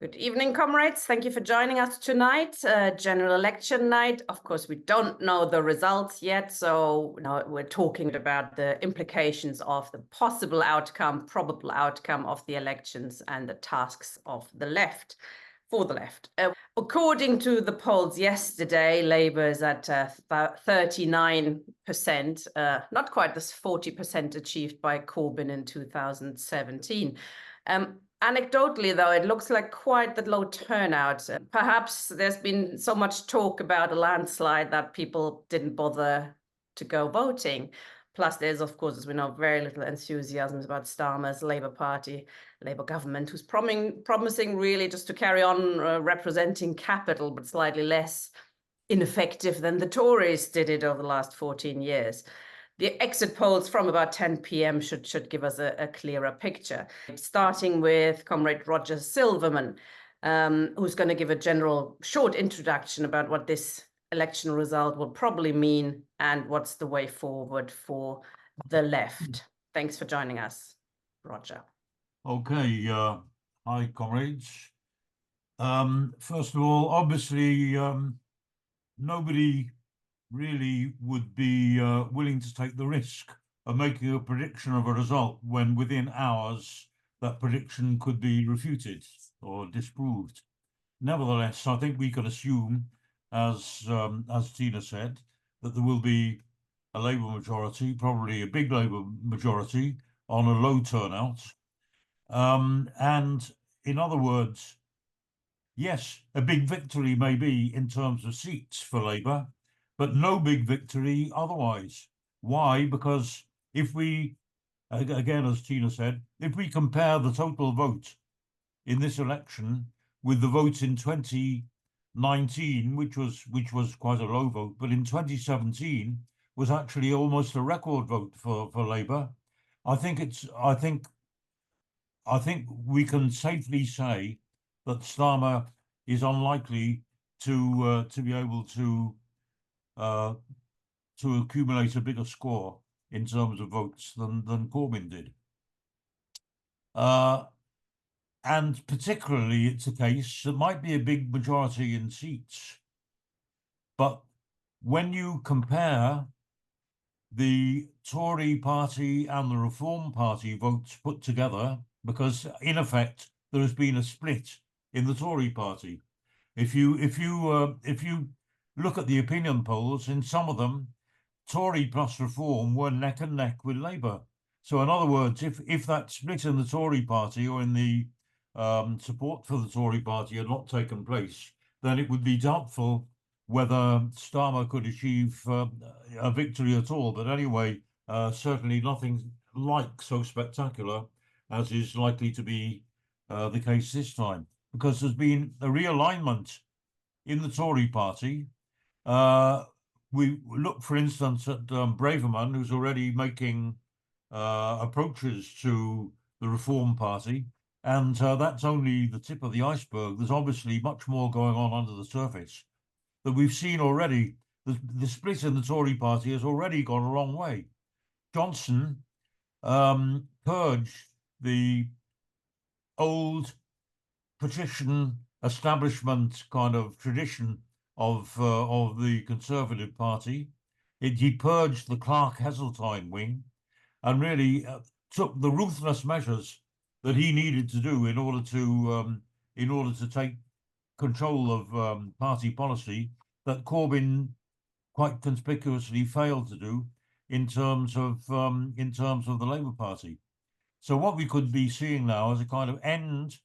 Good evening, comrades. Thank you for joining us tonight. General election night. Of course, we don't know the results yet, so we're talking about the implications of the possible outcome, probable outcome of the elections and the tasks of the left, for the left. According to the polls yesterday, Labour is at 39%, not quite this 40% achieved by Corbyn in 2017. Anecdotally, though, it looks like quite the low turnout. Perhaps there's been so much talk about a landslide that people didn't bother to go voting. Plus, there's, of course, as we know, very little enthusiasm about Starmer's Labour Party, Labour government, who's promising really just to carry on representing capital, but slightly less ineffective than the Tories did it over the last 14 years. The exit polls from about 10 p.m. should give us a clearer picture. Starting with Comrade Roger Silverman, who's going to give a general short introduction about what this election result will probably mean and what's the way forward for the left. Thanks for joining us, Roger. Okay, hi, comrades. First of all, obviously, nobody really would be willing to take the risk of making a prediction of a result when within hours that prediction could be refuted or disproved. Nevertheless, I think we can assume, as Tina said, that there will be a Labour majority, probably a big Labour majority on a low turnout. And in other words, yes, a big victory may be in terms of seats for Labour, but no big victory otherwise. Why? Because if we, again, as Tina said, if we compare the total vote in this election with the votes in 2019, which was quite a low vote, but in 2017 was actually almost a record vote for Labour. I think we can safely say that Starmer is unlikely to be able to accumulate a bigger score in terms of votes than Corbyn did. And particularly it's a case that might be a big majority in seats. But when you compare the Tory party and the Reform Party votes put together, because in effect there has been a split in the Tory party. If you look at the opinion polls, in some of them, Tory plus Reform were neck and neck with Labour. So in other words, if that split in the Tory party or in the support for the Tory party had not taken place, then it would be doubtful whether Starmer could achieve a victory at all. But anyway, certainly nothing like so spectacular as is likely to be the case this time, because there's been a realignment in the Tory party. We look, for instance, at Braverman, who's already making approaches to the Reform Party, and that's only the tip of the iceberg. There's obviously much more going on under the surface that we've seen already. The split in the Tory party has already gone a long way. Johnson purged the old patrician establishment kind of tradition of the Conservative Party. He purged the Clark-Heseltine wing and really took the ruthless measures that he needed to do in order to take control of party policy that Corbyn quite conspicuously failed to do in terms of the Labour Party. So what we could be seeing now is a kind of end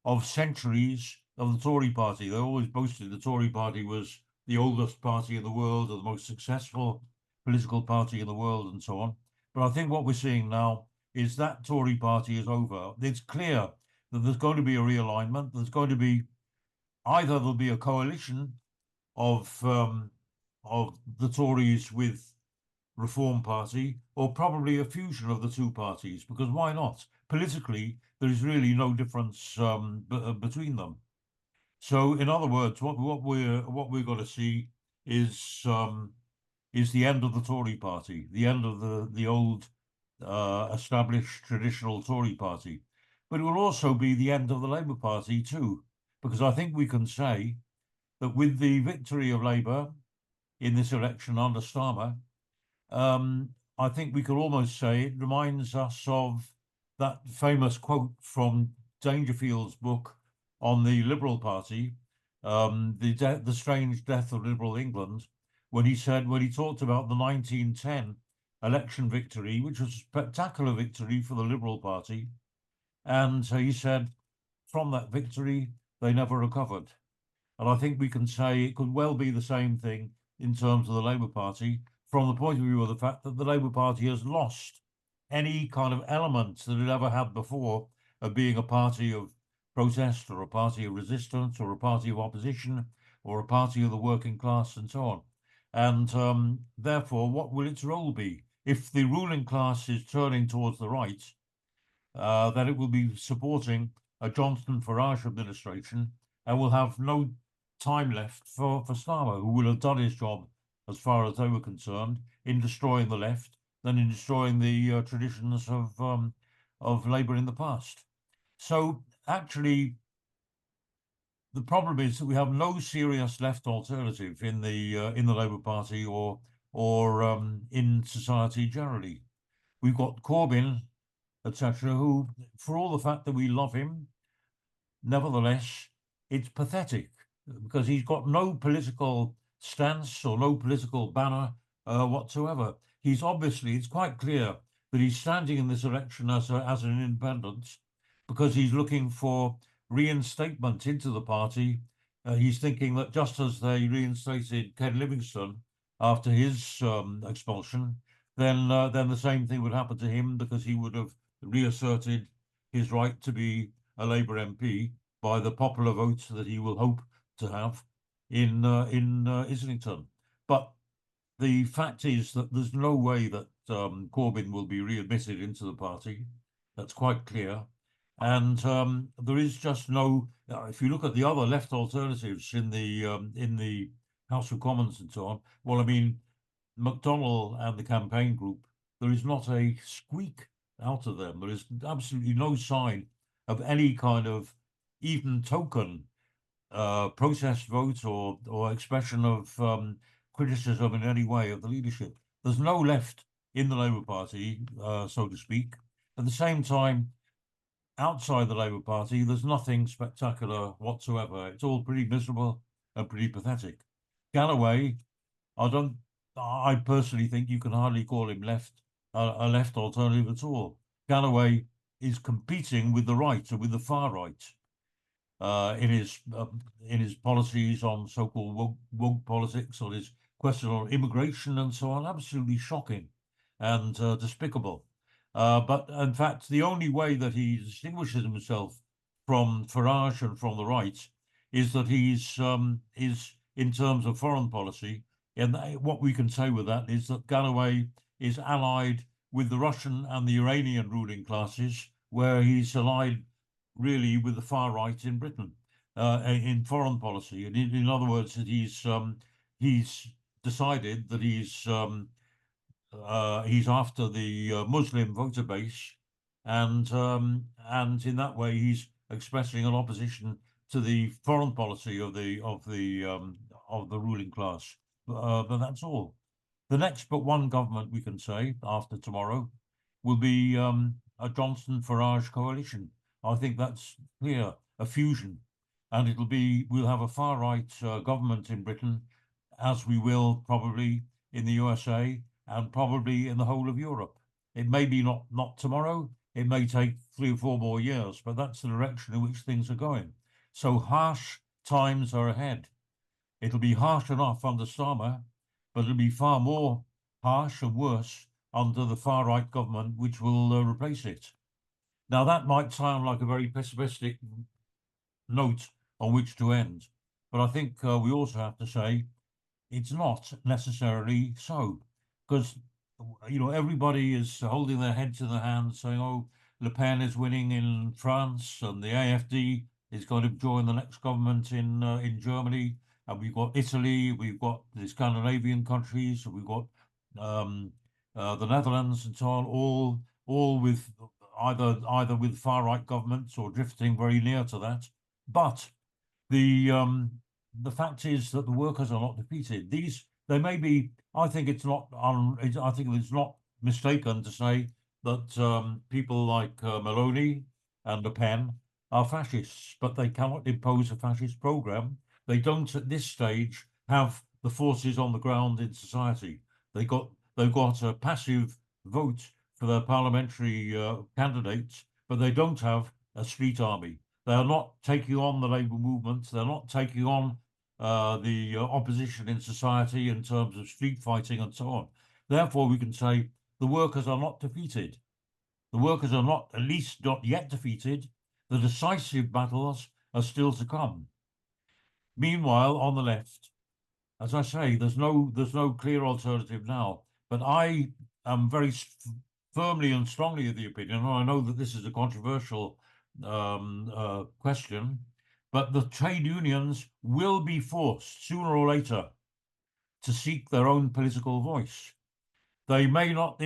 of centuries of the Tory party. They always boasted the Tory party was the oldest party in the world or the most successful political party in the world and so on. But I think what we're seeing now is that Tory party is over. It's clear that there's going to be a realignment. There's going to be either there'll be a coalition of the Tories with Reform Party, or probably a fusion of the two parties, because why not? Politically, there is really no difference between them. So, in other words, what we're going to see is the end of the Tory party, the end of the old established traditional Tory party. but it will also be the end of the Labour Party too, because I think we can say that with the victory of Labour in this election under Starmer, I think we could almost say it reminds us of that famous quote from Dangerfield's book on the Liberal Party, the strange death of liberal England, when he talked about the 1910 election victory, which was a spectacular victory for the Liberal Party, and he said from that victory they never recovered. And I think we can say it could well be the same thing in terms of the Labour Party, from the point of view of the fact that the Labour Party has lost any kind of element that it ever had before of being a party of protest or a party of resistance or a party of opposition or a party of the working class and so on. And therefore, what will its role be? If the ruling class is turning towards the right, then it will be supporting a Johnson Farage administration and will have no time left for Starmer, who will have done his job as far as they were concerned in destroying the left, than in destroying the traditions of Labour in the past. So actually, the problem is that we have no serious left alternative in the Labour Party or in society generally. We've got Corbyn, etc., who, for all the fact that we love him, nevertheless, it's pathetic because he's got no political stance or no political banner whatsoever. It's quite clear that he's standing in this election as an independent because he's looking for reinstatement into the party. He's thinking that just as they reinstated Ken Livingstone after his expulsion, then the same thing would happen to him because he would have reasserted his right to be a Labour MP by the popular votes that he will hope to have in Islington. But the fact is that there's no way that Corbyn will be readmitted into the party. That's quite clear. And there is just no. If you look at the other left alternatives in the House of Commons and so on, well, I mean, McDonnell and the campaign group, there is not a squeak out of them. There is absolutely no sign of any kind of even token protest vote or expression of criticism in any way of the leadership. There's no left in the Labour Party, so to speak. At the same time, outside the Labour Party, there's nothing spectacular whatsoever. It's all pretty miserable and pretty pathetic. Galloway, I personally think you can hardly call him a left alternative at all. Galloway is competing with the right or with the far right in his policies on so-called woke politics, on his question on immigration and so on. Absolutely shocking and despicable. But in fact, the only way that he distinguishes himself from Farage and from the right is that he's in terms of foreign policy. And what we can say with that is that Galloway is allied with the Russian and the Iranian ruling classes, where he's allied really with the far right in Britain in foreign policy. And in other words, that he's decided that he's after the Muslim voter base, and in that way he's expressing an opposition to the foreign policy of the ruling class. But that's all. The next but one government we can say after tomorrow will be a Johnson Farage coalition. I think that's clear, a fusion, and we'll have a far right government in Britain, as we will probably in the USA and probably in the whole of Europe. It may be not tomorrow. It may take 3 or 4 more years, but that's the direction in which things are going. So harsh times are ahead. It'll be harsh enough under Starmer, but it'll be far more harsh and worse under the far right government, which will replace it. Now, that might sound like a very pessimistic note on which to end, but I think we also have to say it's not necessarily so, because everybody is holding their heads in their hands, saying, "Oh, Le Pen is winning in France, and the AfD is going to join the next government in Germany, and we've got Italy, we've got the Scandinavian countries, we've got the Netherlands, and so on, all with either with far-right governments or drifting very near to that. But the fact is that the workers are not defeated. They may be. I think it's not. I think it's not mistaken to say that people like Meloni and Le Pen are fascists, but they cannot impose a fascist program. They don't at this stage have the forces on the ground in society. They've got a passive vote for their parliamentary candidates, but they don't have a street army. They are not taking on the labour movement. They're not taking on the opposition in society in terms of street fighting and so on. Therefore, we can say the workers are not defeated. The workers are not, at least not yet defeated. The decisive battles are still to come. Meanwhile, on the left, as I say, there's no clear alternative now. But I am very firmly and strongly of the opinion, and I know that this is a controversial question, but the trade unions will be forced sooner or later to seek their own political voice. It may not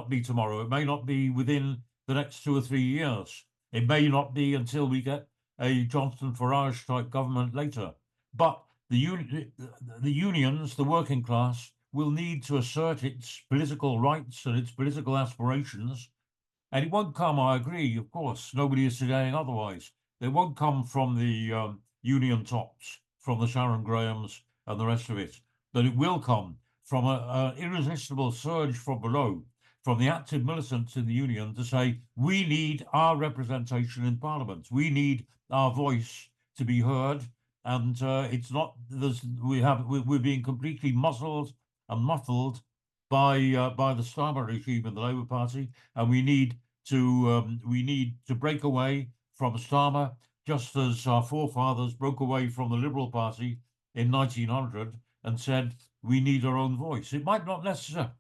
be tomorrow. It may not be within the next 2 or 3 years. It may not be until we get a Johnson Farage type government later. But the unions, the working class, will need to assert its political rights and its political aspirations. And it won't come, I agree, of course, nobody is saying otherwise. It won't come from the union tops, from the Sharon Grahams and the rest of it. But it will come from an irresistible surge from below, from the active militants in the union to say, we need our representation in Parliament. We need our voice to be heard. And it's not, we're being completely muzzled and muffled by the Starmer regime in the Labour Party, and we need to break away from Starmer, just as our forefathers broke away from the Liberal Party in 1900 and said we need our own voice. It might not necessarily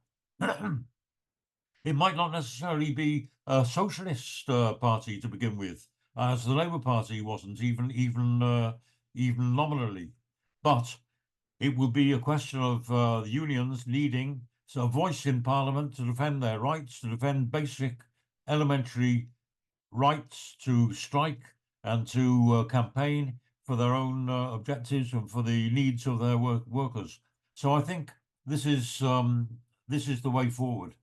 be a socialist party to begin with, as the Labour Party wasn't even nominally, but it will be a question of the unions needing a voice in Parliament to defend their rights, to defend basic elementary rights to strike and to campaign for their own objectives and for the needs of their workers. So I think this is the way forward.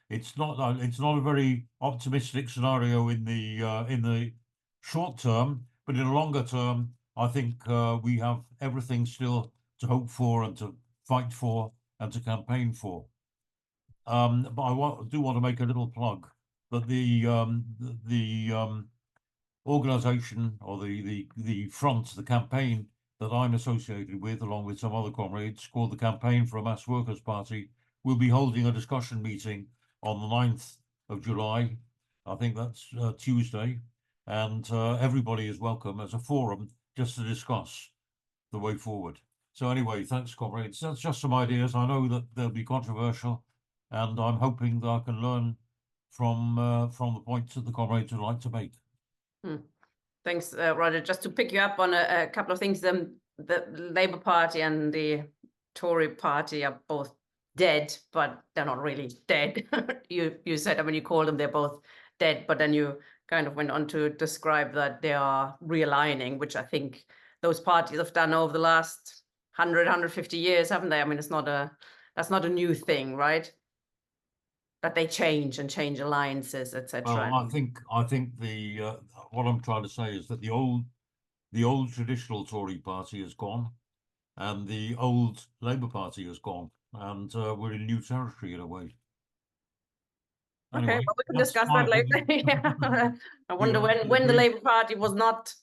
It's not a very optimistic scenario in the short term, but in the longer term, I think we have everything still to hope for and to fight for and to campaign for. But I do want to make a little plug that the organisation or the front, the campaign that I'm associated with, along with some other comrades, called the Campaign for a Mass Workers' Party, will be holding a discussion meeting on the 9th of July. I think that's Tuesday, and everybody is welcome as a forum just to discuss the way forward. So anyway, thanks, comrades. That's just some ideas. I know that they'll be controversial, and I'm hoping that I can learn from the points that the comrades would like to make. Thanks, Roger. Just to pick you up on a couple of things, the Labour Party and the Tory Party are both dead, but they're not really dead. You said, I mean, you called them, they're both dead, but then you kind of went on to describe that they are realigning, which I think those parties have done over the last 100, 150 years, haven't they? I mean, that's not a new thing, right? That they change alliances, etc. Well, I think the what I'm trying to say is that the old traditional Tory party is gone, and the old Labour Party is gone, and we're in new territory in a way. Anyway, well, we can discuss that later. Yeah. I wonder when the Labour Party was not,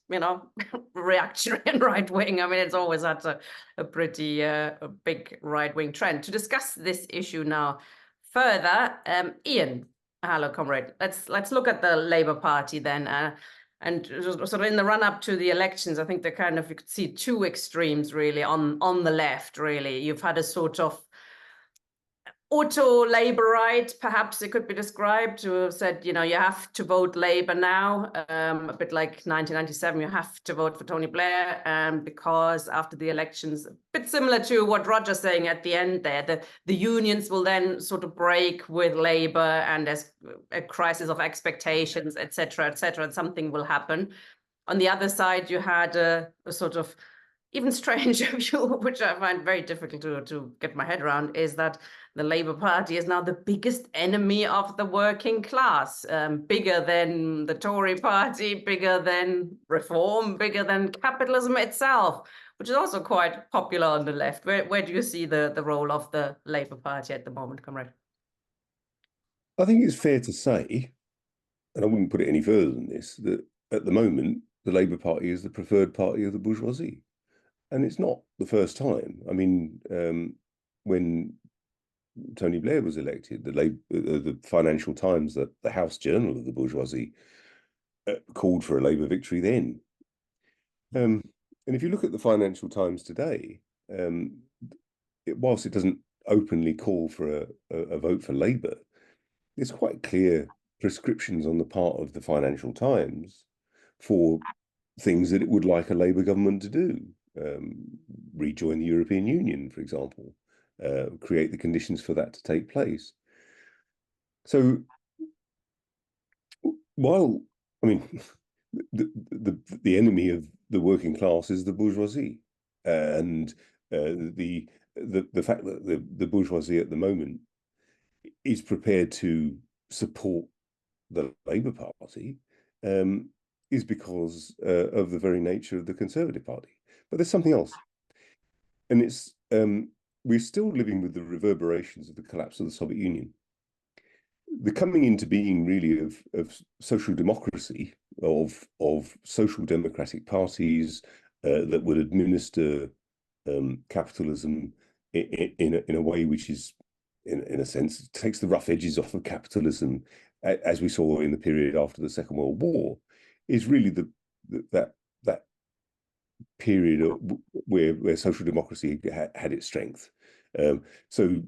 reactionary and right wing. I mean, it's always had a pretty big right wing trend. To discuss this issue now further, Ian, hello, comrade. Let's look at the Labour Party then, and sort of in the run up to the elections. I think you could see two extremes really on the left. Really, you've had a sort of auto-Labourite, perhaps it could be described, who have said, you have to vote Labour now, a bit like 1997, you have to vote for Tony Blair, because after the elections, a bit similar to what Roger's saying at the end there, the unions will then sort of break with Labour, and there's a crisis of expectations, etc., and something will happen. On the other side, you had a sort of even stranger view, which I find very difficult to get my head around, is that the Labour Party is now the biggest enemy of the working class, bigger than the Tory Party, bigger than reform, bigger than capitalism itself, which is also quite popular on the left. Where do you see the role of the Labour Party at the moment, Comrade? I think it's fair to say, and I wouldn't put it any further than this, that at the moment, the Labour Party is the preferred party of the bourgeoisie. And it's not the first time. I mean, when Tony Blair was elected, the Financial Times, the house journal of the bourgeoisie, called for a Labour victory then. And if you look at the Financial Times today, whilst it doesn't openly call for a vote for Labour, there's quite clear prescriptions on the part of the Financial Times for things that it would like a Labour government to do. Rejoin the European Union, for example, create the conditions for that to take place. So, while I mean, the enemy of the working class is the bourgeoisie, and the fact that the bourgeoisie at the moment is prepared to support the Labour Party is because of the very nature of the Conservative Party. But there's something else. And it's we're still living with the reverberations of the collapse of the Soviet Union. The coming into being really of social democracy, of social democratic parties that would administer capitalism in a way which is, in a sense, takes the rough edges off of capitalism, as we saw in the period after the Second World War, is really that period where social democracy had its strength. So,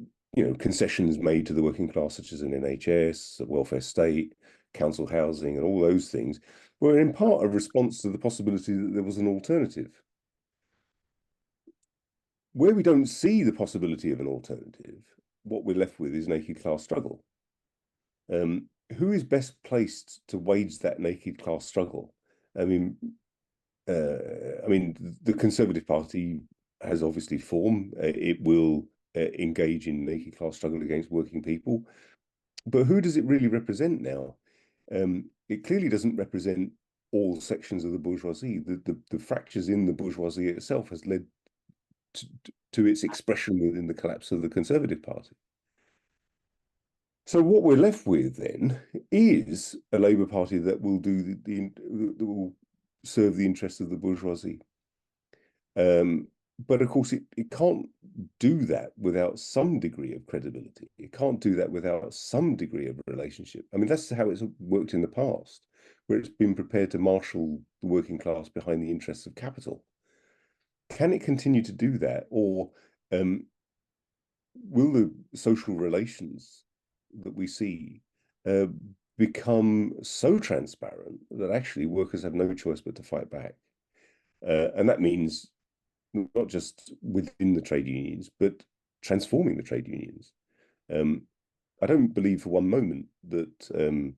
concessions made to the working class, such as an NHS, a welfare state, council housing, and all those things, were in part a response to the possibility that there was an alternative. Where we don't see the possibility of an alternative, what we're left with is naked class struggle. Who is best placed to wage that naked class struggle? I mean, the Conservative Party has obviously formed. It will engage in naked class struggle against working people. But who does it really represent now? It clearly doesn't represent all sections of the bourgeoisie. The fractures in the bourgeoisie itself has led to its expression within the collapse of the Conservative Party. So what we're left with then is a Labour Party that will do that will serve the interests of the bourgeoisie. But of course, it can't do that without some degree of credibility. It can't do that without some degree of relationship. I mean, that's how it's worked in the past, where it's been prepared to marshal the working class behind the interests of capital. Can it continue to do that, or will the social relations that we see become so transparent that actually workers have no choice but to fight back? And that means not just within the trade unions, but transforming the trade unions. I don't believe for one moment that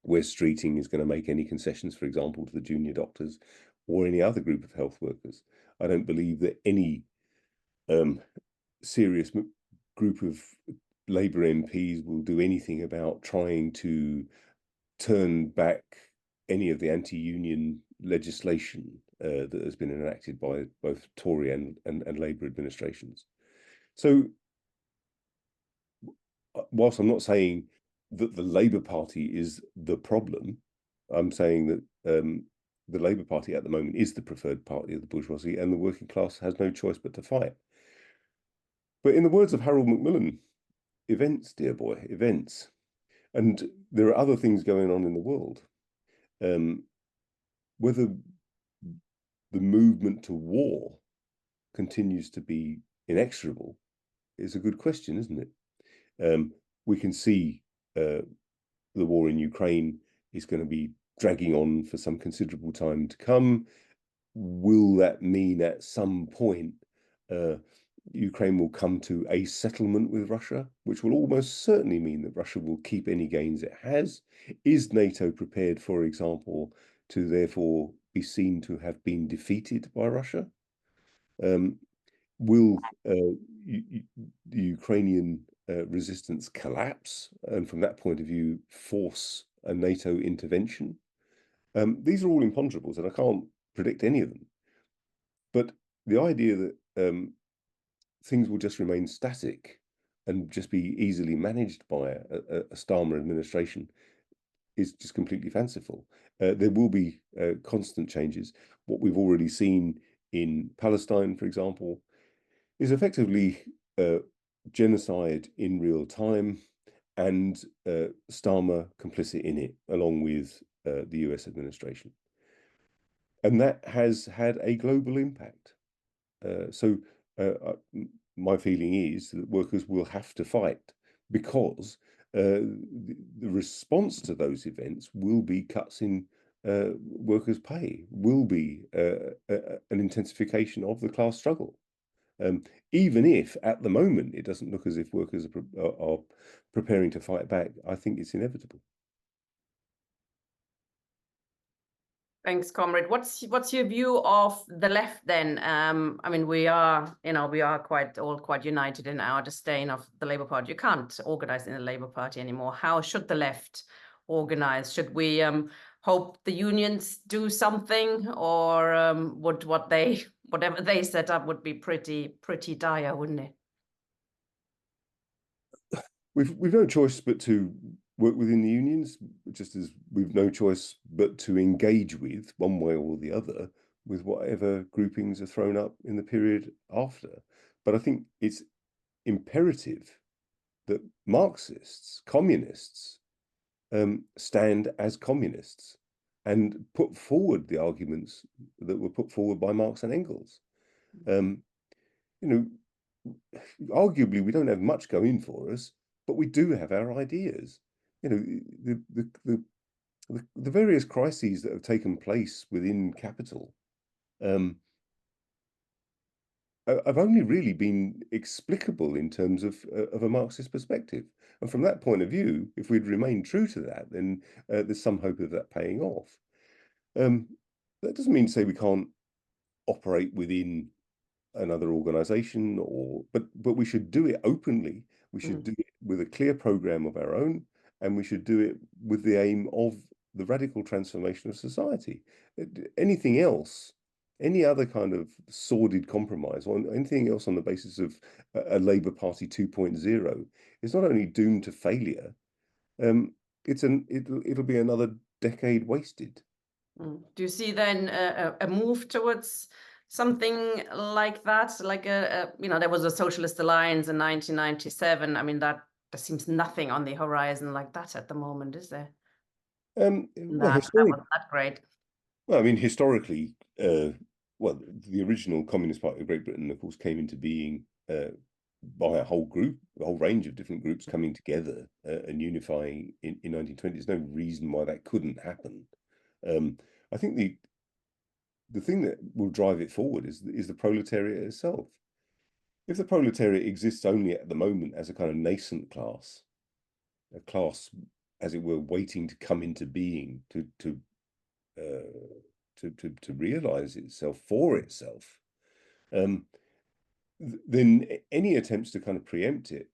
West Streeting is going to make any concessions, for example, to the junior doctors or any other group of health workers. I don't believe that any serious group of Labour MPs will do anything about trying to turn back any of the anti-union legislation that has been enacted by both Tory and Labour administrations. So, whilst I'm not saying that the Labour Party is the problem, I'm saying that the Labour Party at the moment is the preferred party of the bourgeoisie, and the working class has no choice but to fight. But in the words of Harold Macmillan, events, dear boy, events. And there are other things going on in the world. Whether the movement to war continues to be inexorable is a good question, isn't it? We can see the war in Ukraine is going to be dragging on for some considerable time to come. Will that mean at some point Ukraine will come to a settlement with Russia, which will almost certainly mean that Russia will keep any gains it has? Is NATO prepared, for example, to therefore be seen to have been defeated by Russia? Will the Ukrainian resistance collapse, and from that point of view, force a NATO intervention? These are all imponderables, and I can't predict any of them. But the idea that things will just remain static and just be easily managed by a Starmer administration is just completely fanciful. There will be constant changes. What we've already seen in Palestine, for example, is effectively genocide in real time, and Starmer complicit in it, along with the US administration. And that has had a global impact. So my feeling is that workers will have to fight, because the response to those events will be cuts in workers' pay, will be an intensification of the class struggle. Even if at the moment it doesn't look as if workers are preparing to fight back, I think it's inevitable. Thanks, comrade. What's your view of the left then? I mean, we are quite united in our disdain of the Labour Party. You can't organize in the Labour Party anymore. How should the left organize? Should we hope the unions do something, or would whatever they set up would be pretty dire, wouldn't it? We've no choice but to work within the unions, just as we've no choice but to engage with, one way or the other, with whatever groupings are thrown up in the period after. But I think it's imperative that Marxists, communists, stand as communists and put forward the arguments that were put forward by Marx and Engels. Arguably, we don't have much going for us, but we do have our ideas. The various crises that have taken place within capital have only really been explicable in terms of a Marxist perspective. And from that point of view, if we'd remained true to that, then there's some hope of that paying off. That doesn't mean to say we can't operate within another organization, but we should do it openly. We should do it with a clear program of our own, and we should do it with the aim of the radical transformation of society. Anything else, any other kind of sordid compromise, or anything else on the basis of a Labour Party 2.0 is not only doomed to failure, it'll be another decade wasted. Do you see then a move towards something like that? Like there was a Socialist Alliance in 1997. I mean, there seems nothing on the horizon like that at the moment, is there? Well, that wasn't that great. Well, I mean, historically, the original Communist Party of Great Britain, of course, came into being by a whole range of different groups coming together and unifying in 1920. There's no reason why that couldn't happen. I think the thing that will drive it forward is the proletariat itself. If the proletariat exists only at the moment as a kind of nascent class, a class, as it were, waiting to come into being to realize itself for itself, then any attempts to kind of preempt it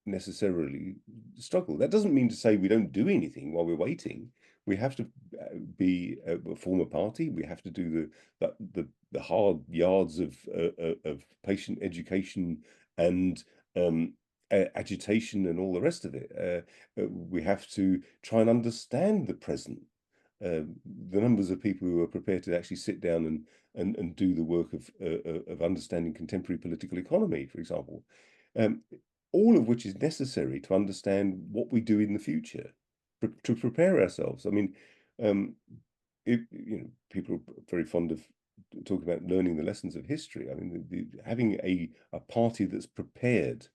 necessarily struggle. That doesn't mean to say we don't do anything while we're waiting. We have to form a party. We have to do the hard yards of patient education and agitation and all the rest of it. We have to try and understand the present. The numbers of people who are prepared to actually sit down and do the work of understanding contemporary political economy, for example, all of which is necessary to understand what we do in the future, to prepare ourselves. I mean, people are very fond of talking about learning the lessons of history. I mean, having a party that's prepared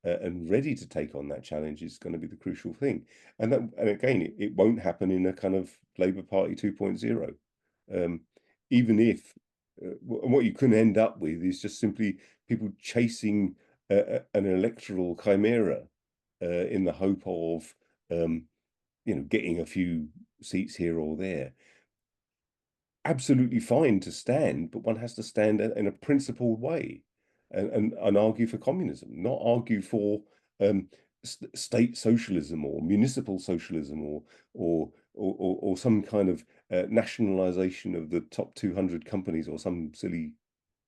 and ready to take on that challenge is going to be the crucial thing. And again, it won't happen in a kind of Labour Party 2.0. Even if what you can end up with is just simply people chasing an electoral chimera in the hope of getting a few seats here or there. Absolutely fine to stand, but one has to stand in a principled way and argue for communism, not argue for state socialism or municipal socialism or some kind of nationalization of the top 200 companies or some silly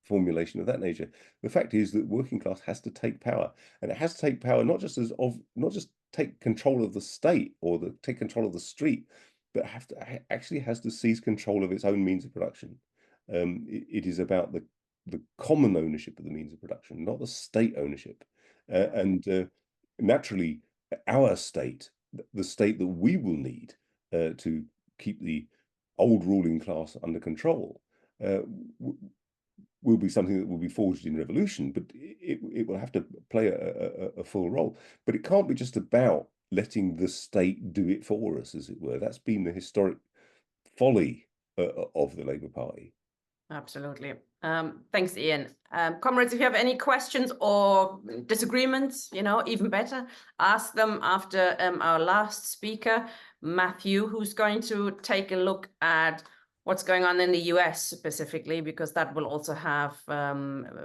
formulation of that nature. The fact is that working class has to take power, and it has to take power not just take control of the state or take control of the street, but actually has to seize control of its own means of production. It is about the common ownership of the means of production, not the state ownership. And naturally, our state, the state that we will need to keep the old ruling class under control, will be something that will be forged in revolution, but it will have to play a full role. But it can't be just about letting the state do it for us, as it were. That's been the historic folly of the Labour Party. Absolutely. Thanks, Ian. Comrades, if you have any questions or disagreements, even better, ask them after our last speaker, Matthew, who's going to take a look at what's going on in the US specifically, because that will also have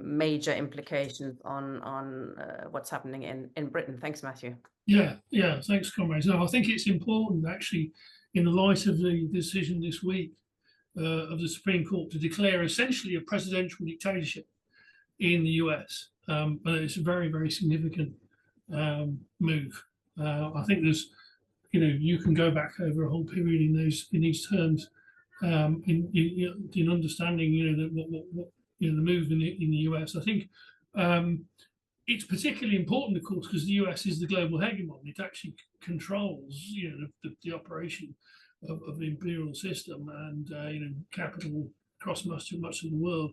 major implications on what's happening in Britain. Thanks, Matthew. Yeah, thanks, comrades. No, I think it's important, actually, in the light of the decision this week of the Supreme Court to declare essentially a presidential dictatorship in the US. But it's a very, very significant move. I think there's, you can go back over a whole period in these terms in understanding, what the move in the US. I think it's particularly important, of course, because the US is the global hegemon. It actually controls, the operation of the imperial system and capital across much of the world.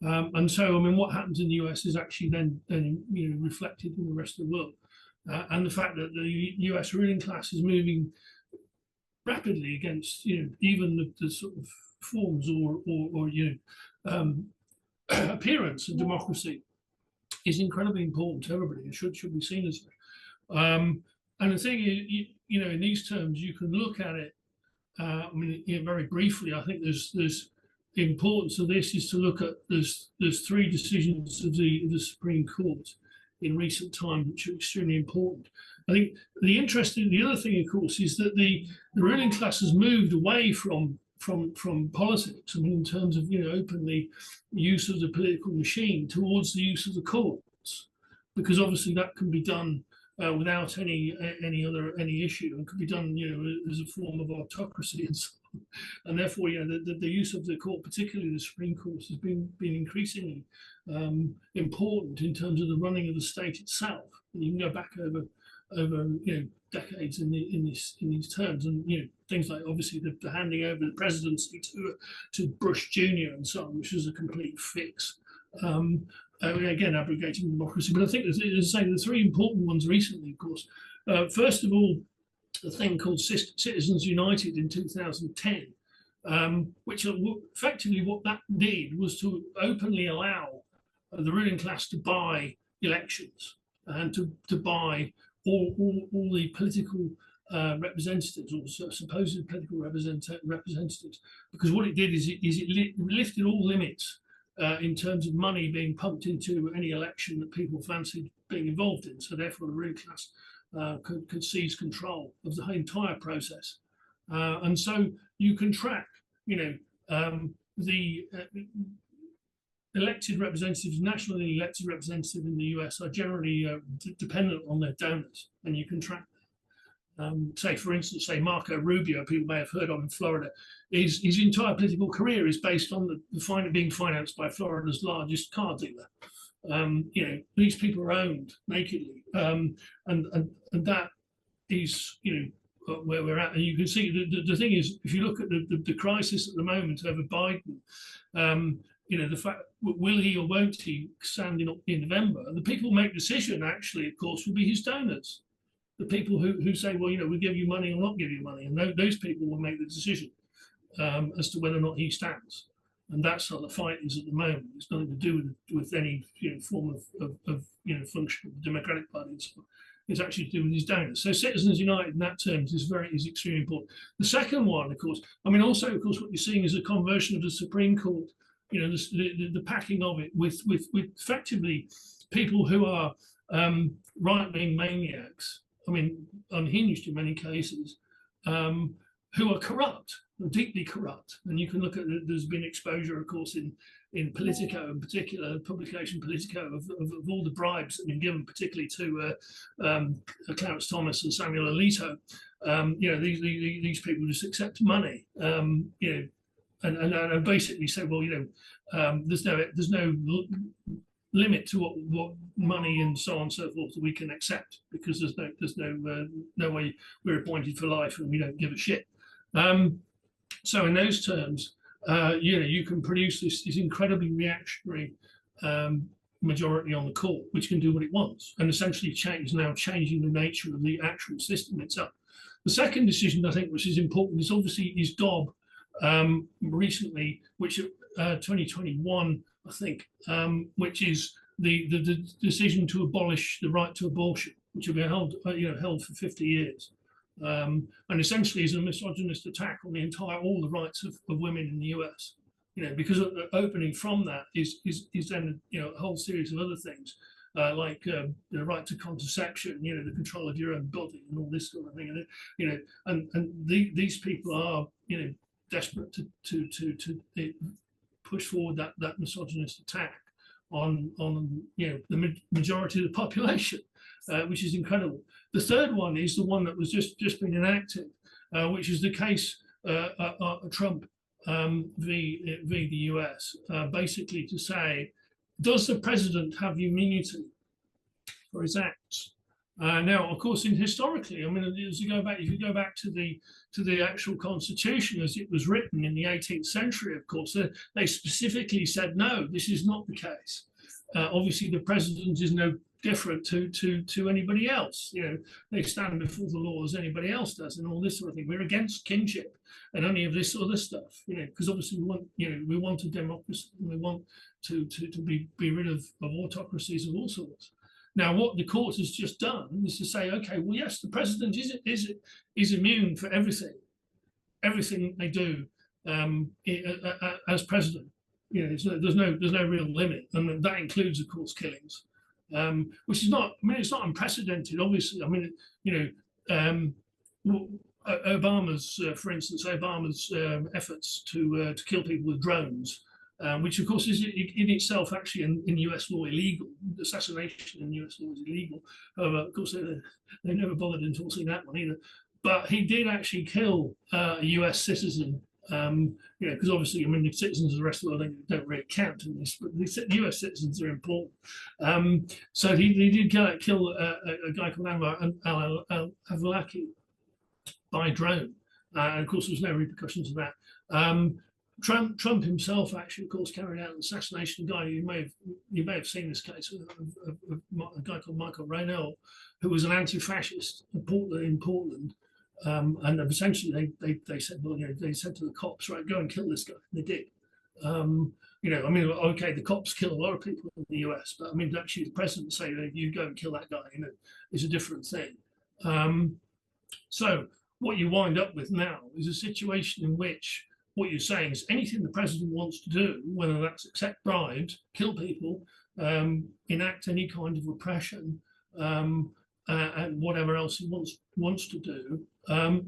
And so, I mean, what happens in the US is actually then reflected in the rest of the world. And the fact that the US ruling class is moving rapidly against, even the sort of forms or appearance of democracy is incredibly important to everybody. It should be seen as that. And the thing is, in these terms, you can look at it. I mean, very briefly, I think there's the importance of this is to look at there's three decisions of the Supreme Court in recent times which are extremely important. I think the other thing, of course, is that the ruling class has moved away from politics. I mean, in terms of openly use of the political machine towards the use of the courts, because obviously that can be done without any issue, and could be done as a form of autocracy and so on. And therefore the use of the court, particularly the Supreme Court, has been increasingly important in terms of the running of the state itself. And you can go back over decades in these terms, and things like obviously the handing over the presidency to Bush Jr. and so on, which was a complete fix. Again, abrogating democracy. But I think, as I say, the three important ones recently, of course. First of all, a thing called Citizens United in 2010, which effectively what that did was to openly allow the ruling class to buy elections and to buy all the political representatives, or supposed political representatives, because what it did is it lifted all limits in terms of money being pumped into any election that people fancied being involved in. So therefore the ruling class could seize control of the entire process. And so you can track, the elected representatives, nationally elected representatives in the US are generally dependent on their donors, and you can track them. Say, for instance, Marco Rubio, people may have heard of in Florida, his entire political career is based on being financed by Florida's largest car dealer. These people are owned nakedly, and that is, where we're at. And you can see the thing is, if you look at the crisis at the moment over Biden, the fact, will he or won't he stand in November? And the people who make the decision, actually, of course, will be his donors. The people who say, well, we give you money or not give you money. And those people will make the decision as to whether or not he stands. And that's how the fight is at the moment. It's nothing to do with any form of function of the Democratic Party. It's actually to do with his donors. So Citizens United in that terms is extremely important. The second one, of course, also, of course, what you're seeing is a conversion of the Supreme Court, the packing of it with effectively people who are right-wing maniacs, unhinged in many cases, who are corrupt, deeply corrupt. And you can look at, there's been exposure, of course, in Politico in particular, the publication Politico, of all the bribes that have been given, particularly to Clarence Thomas and Samuel Alito. These people just accept money, and basically say, well, there's no limit to what money and so on and so forth that we can accept, because there's no way we're appointed for life and we don't give a shit. So in those terms, you can produce this incredibly reactionary majority on the court, which can do what it wants, and essentially changing the nature of the actual system itself. The second decision, I think, which is important, is obviously Dobb recently, which 2021, I think, which is the decision to abolish the right to abortion, which have been held for 50 years. And essentially is a misogynist attack on all the rights of women in the US, because opening from that is then a whole series of other things, like the right to contraception, the control of your own body and all this sort of thing, and these people are desperate to push forward that misogynist attack on the majority of the population, which is incredible. The third one is the one that was just been enacted, which is the case Trump v. the US, basically to say, does the president have immunity for his acts? Now, of course, historically, if you go back to the actual Constitution as it was written in the 18th century, of course, they specifically said, no, this is not the case. Obviously, the president is no different to anybody else. They stand before the law as anybody else does, and all this sort of thing. We're against kinship and any of this other stuff, because obviously we want a democracy, and we want to be rid of autocracies of all sorts. Now, what the court has just done is to say, okay, well, yes, the president is immune for everything they do as president. There's no real limit, and that includes, of course, killings, which is not. It's not unprecedented, obviously. Obama's, for instance, efforts to kill people with drones, which of course is in itself actually in US law illegal. Assassination in US law is illegal. However, of course, they never bothered enforcing that one either. But he did actually kill a US citizen, because obviously, the citizens of the rest of the world don't really count in this, but the US citizens are important. So he did kill a guy called Al-Awlaki by drone. And of course, there was no repercussions of that. Trump himself actually, of course, carried out an assassination. Guy you may have seen this case of a guy called Michael Raynell, who was an anti-fascist in Portland. And essentially, they said, well, they said to the cops, right, go and kill this guy. And they did. Okay, the cops kill a lot of people in the US, but actually, the president say you go and kill that guy, is a different thing. So what you wind up with now is a situation in which what you're saying is anything the president wants to do, whether that's accept bribes, kill people, enact any kind of repression, and whatever else he wants to do,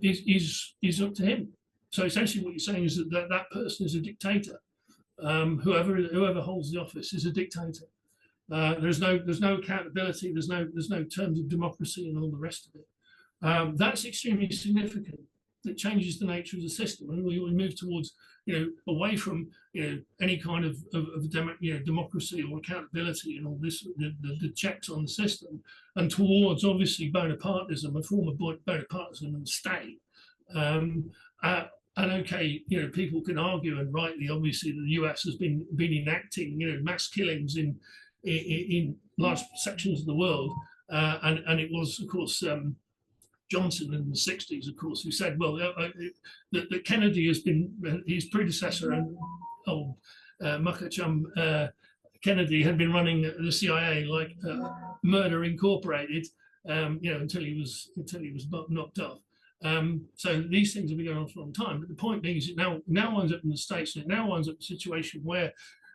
is up to him. So essentially, what you're saying is that person is a dictator. Whoever holds the office is a dictator. There's no accountability. There's no terms of democracy and all the rest of it. That's extremely significant. It changes the nature of the system, and we move towards away from any kind of democracy or accountability and all this, the checks on the system, and towards obviously Bonapartism, a form of Bonapartism and state, And okay, people can argue, and rightly, obviously, that the US has been enacting, mass killings in large sections of the world, and it was, of course, Johnson in the 60s, of course, who said, well, that Kennedy has been, his predecessor, and Muckachum Kennedy had been running the CIA like Murder Incorporated, until he was knocked off. So these things have been going on for a long time. But the point being is it now winds up in the States, and it now winds up in a situation where,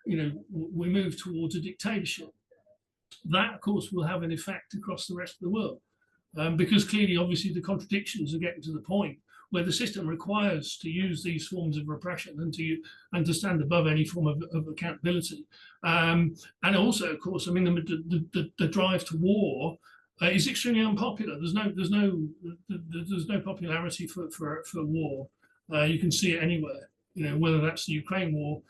we move towards a dictatorship. That, of course, will have an effect across the rest of the world. Because clearly, obviously, the contradictions are getting to the point where the system requires to use these forms of repression and to stand above any form of accountability. And also, of course, I mean, the drive to war is extremely unpopular. There's no popularity for war. You can see it anywhere. Whether that's the Ukraine war,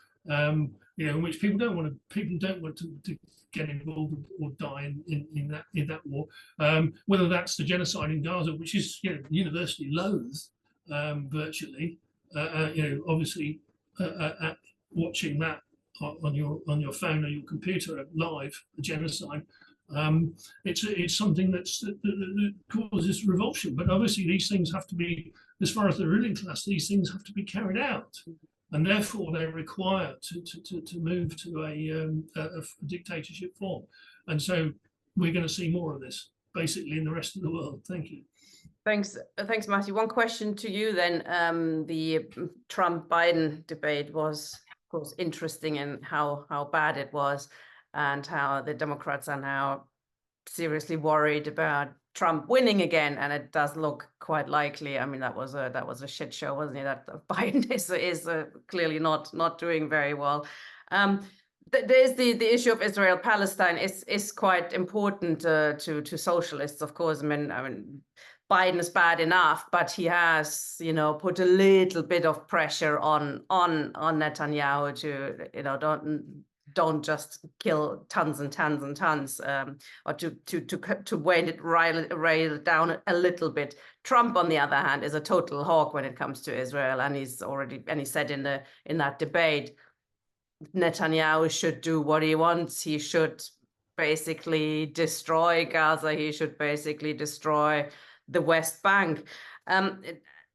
in which people don't want to get involved or die in that war. Whether that's the genocide in Gaza, which is universally loathed, virtually. Obviously, watching that on your phone or your computer live, the genocide. It's something that causes revulsion. But obviously, these things have to be, as far as the ruling class, these things have to be carried out. And therefore, they're required to move to a dictatorship form. And so we're going to see more of this, basically, in the rest of the world. Thank you. Thanks, Matthew. One question to you then. The Trump-Biden debate was, of course, interesting in how bad it was, and how the Democrats are now seriously worried about Trump winning again, and it does look quite likely. I mean, that was a shit show, wasn't it? That Biden is clearly not doing very well. There's the issue of Israel-Palestine is quite important to socialists, of course. I mean, Biden is bad enough, but he has, put a little bit of pressure on Netanyahu to, don't just kill tons and tons and tons, or to rail it down a little bit. Trump, on the other hand, is a total hawk when it comes to Israel, and he said in that debate, Netanyahu should do what he wants. He should basically destroy Gaza. He should basically destroy the West Bank.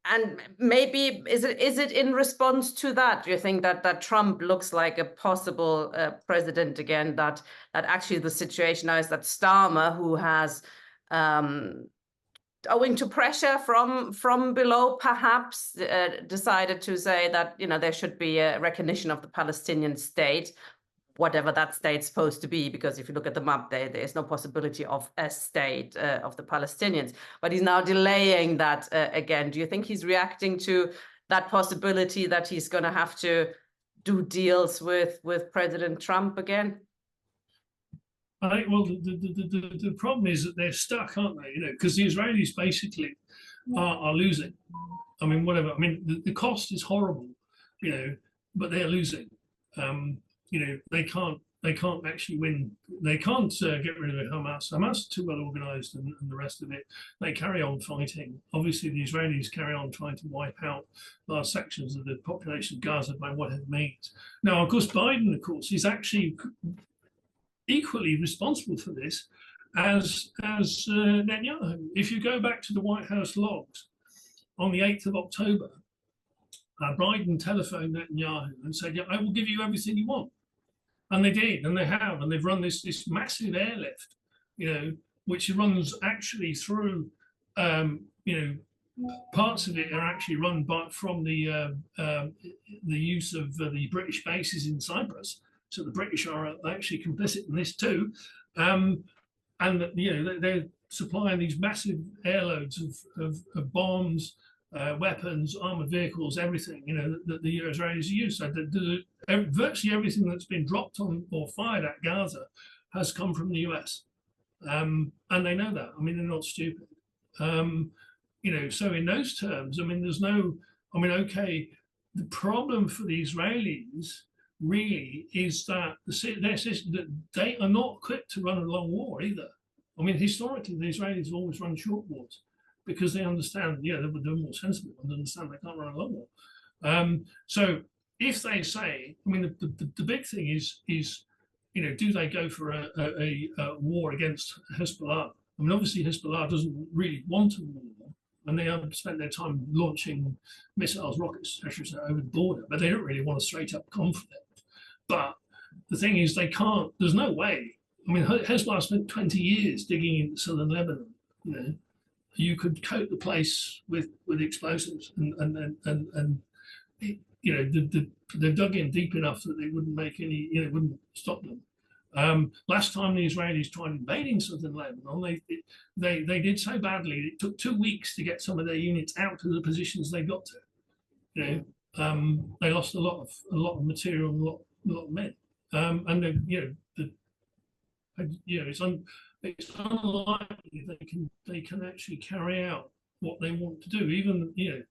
And maybe is it in response to that? Do you think that Trump looks like a possible president again? That actually the situation now is that Starmer, who has, owing to pressure from below, perhaps decided to say that there should be a recognition of the Palestinian state, whatever that state's supposed to be, because if you look at the map, there is no possibility of a state of the Palestinians. But he's now delaying that again. Do you think he's reacting to that possibility that he's going to have to do deals with President Trump again? Well, the problem is that they're stuck, aren't they? Because the Israelis basically are losing. I mean, whatever. I mean, the cost is horrible, but they're losing. They can't actually win. They can't get rid of Hamas. Hamas are too well organized, and the rest of it. They carry on fighting. Obviously, the Israelis carry on trying to wipe out large sections of the population of Gaza by whatever means. Now, of course, Biden, of course, is actually equally responsible for this as Netanyahu. If you go back to the White House logs on the 8th of October, Biden telephoned Netanyahu and said, "Yeah, I will give you everything you want." And they did, and they have, and they've run this massive airlift, which runs actually through, parts of it are actually run from the use of the British bases in Cyprus. So the British are actually complicit in this too, and they're supplying these massive airloads of bombs, weapons, armored vehicles, everything that the Israelis use. So virtually everything that's been dropped on or fired at Gaza has come from the US, and they know that. I mean, they're not stupid. So in those terms, I mean, okay, the problem for the Israelis really is that that they are not equipped to run a long war either. I mean, historically, the Israelis have always run short wars because they understand, they're more sensible and understand they can't run a long war. So if they say, I mean, the big thing is, you know, do they go for a war against Hezbollah? I mean, obviously Hezbollah doesn't really want a war, and they have spent their time launching missiles, rockets, I should say, over the border, but they don't really want a straight up conflict. But the thing is, they can't, there's no way. I mean, Hezbollah spent 20 years digging into southern Lebanon. You know, you could coat the place with explosives, and you know, they dug in deep enough that they wouldn't make any, you know, wouldn't stop them. Last time the Israelis tried invading southern Lebanon, they did so badly. It took 2 weeks to get some of their units out to the positions they got to. You know, they lost a lot of material, and a lot of men. And then, you know, it's unlikely they can actually carry out what they want to do. Even, you know,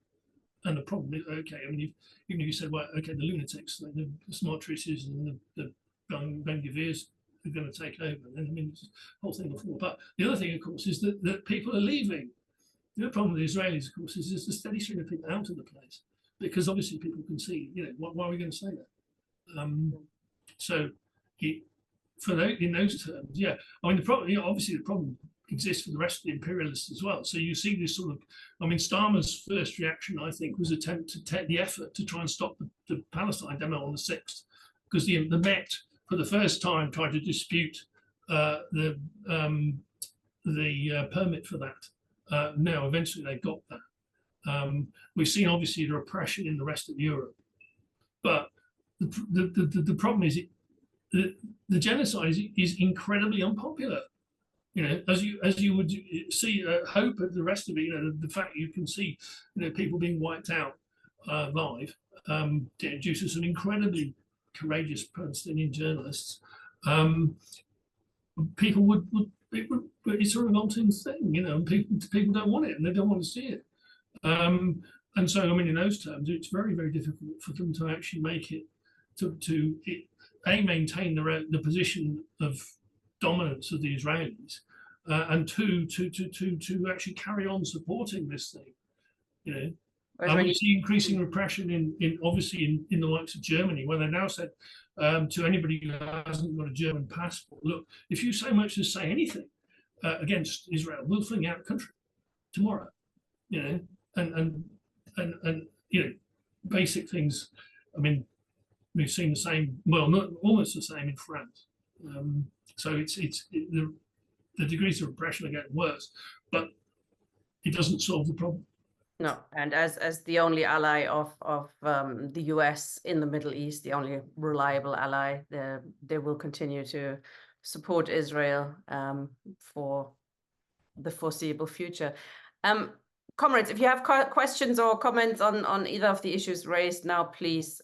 and the problem is, okay, I mean, even if you said, well, okay, the lunatics, like the Smartrishes and the Ben-Gvirs are going to take over, then I mean, the whole thing will fall apart. The other thing, of course, is that people are leaving. The other problem with the Israelis, of course, is the steady stream of people out of the place, because obviously people can see, you know, why are we going to say that? So in those terms, yeah. I mean, the problem, you know, obviously the problem exists for the rest of the imperialists as well. So you see this sort of, I mean, Starmer's first reaction, I think, was attempt to take the effort to try and stop the Palestine demo on the 6th, because the Met, for the first time, tried to dispute the permit for that. Now, eventually, they got that. We've seen, obviously, the repression in the rest of Europe, but the problem is the genocide is incredibly unpopular. You know, as you would see, hope of the rest of it. You know, the fact you can see, you know, people being wiped out live due to some incredibly courageous Palestinian journalists. People would it's a revolting thing, you know, and people don't want it, and they don't want to see it. And so, I mean, in those terms, it's very, very difficult for them to actually make it to maintain the position of dominance of the Israelis, and to actually carry on supporting this thing. You know, and we see increasing repression in obviously in the likes of Germany, where they now said to anybody who hasn't got a German passport, look, if you so much as say anything against Israel, we'll fling you out of the country tomorrow. You know, and you know, basic things. I mean, we've seen the same, well, not almost the same in France. So the degrees of repression are getting worse, but it doesn't solve the problem. No, and as the only ally of the US in the Middle East, the only reliable ally, they will continue to support Israel for the foreseeable future. Comrades, if you have questions or comments on either of the issues raised now, please